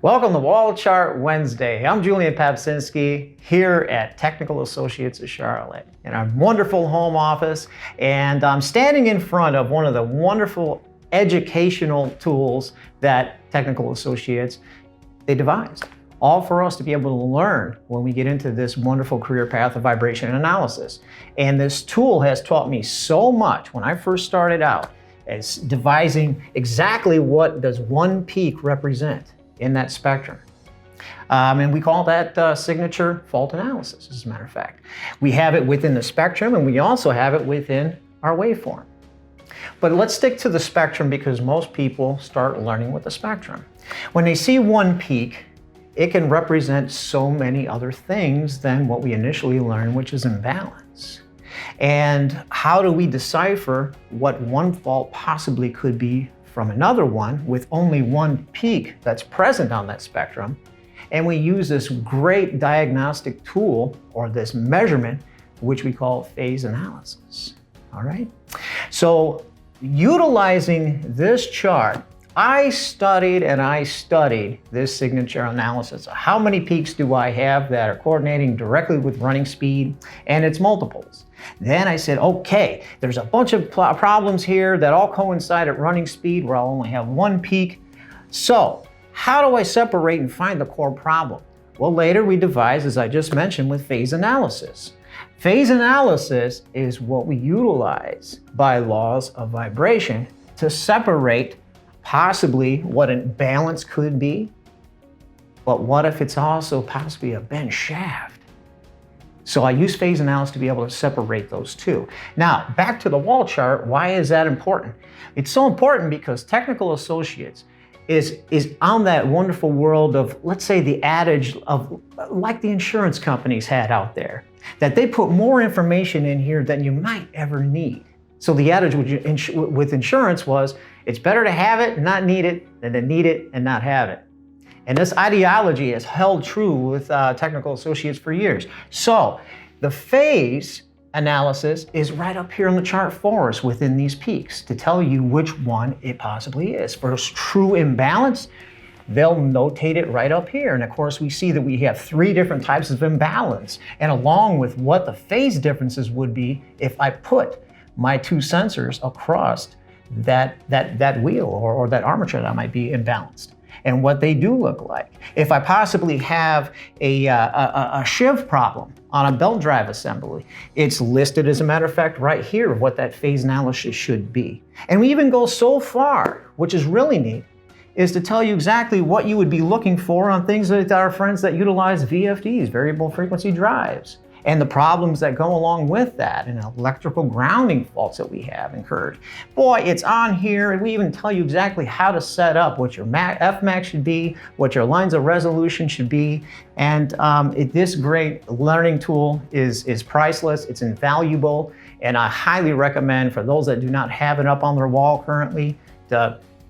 Welcome to Wall Chart Wednesday. I'm Julian Papczynski here at Technical Associates of Charlotte in our wonderful home office, and I'm standing in front of one of the wonderful educational tools that Technical Associates they devised, all for us to be able to learn when we get into this wonderful career path of vibration analysis. And this tool has taught me so much when I first started out as devising exactly what does one peak represent in that spectrum. And we call that signature fault analysis, as a matter of fact. We have it within the spectrum, and we also have it within our waveform. But let's stick to the spectrum because most people start learning with the spectrum. When they see one peak, it can represent so many other things than what we initially learned, which is imbalance. And how do we decipher what one fault possibly could be from another one with only one peak that's present on that spectrum? And we use this great diagnostic tool, or this measurement, which we call phase analysis. All right? So utilizing this chart, I studied this signature analysis. How many peaks do I have that are coordinating directly with running speed and its multiples? Then I said, okay, there's a bunch of problems here that all coincide at running speed where I'll only have one peak. So how do I separate and find the core problem? Well, later we devised, as I just mentioned, with phase analysis. Phase analysis is what we utilize by laws of vibration to separate possibly what an imbalance could be, but what if it's also possibly a bent shaft? So I use phase analysis to be able to separate those two. Now, back to the wall chart, why is that important? It's so important because Technical Associates is on that wonderful world of, let's say, the adage of, like the insurance companies had out there, that they put more information in here than you might ever need. So the adage with insurance was, it's better to have it and not need it than to need it and not have it. And this ideology has held true with Technical Associates for years. So the phase analysis is right up here on the chart for us within these peaks to tell you which one it possibly is. For true imbalance, they'll notate it right up here. And of course, we see that we have three different types of imbalance, and along with what the phase differences would be if I put my two sensors across that wheel or that armature that might be imbalanced, and what they do look like. If I possibly have a shiv problem on a belt drive assembly, it's listed, as a matter of fact, right here of what that phase analysis should be. And we even go so far, which is really neat, is to tell you exactly what you would be looking for on things that our friends that utilize VFDs, variable frequency drives, and the problems that go along with that, and electrical grounding faults that we have incurred. Boy, it's on here, and we even tell you exactly how to set up what your FMAX should be, what your lines of resolution should be, and this great learning tool is priceless, it's invaluable, and I highly recommend for those that do not have it up on their wall currently,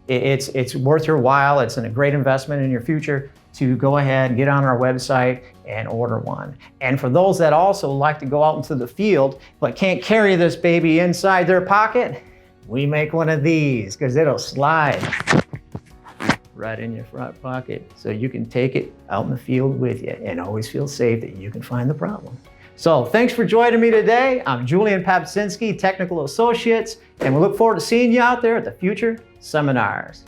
it's worth your while. It's a great investment in your future to go ahead and get on our website and order one. And for those that also like to go out into the field but can't carry this baby inside their pocket, we make one of these because it'll slide right in your front pocket so you can take it out in the field with you and always feel safe that you can find the problem. So thanks for joining me today. I'm Julian Papczynski, Technical Associates, and we look forward to seeing you out there at the future seminars.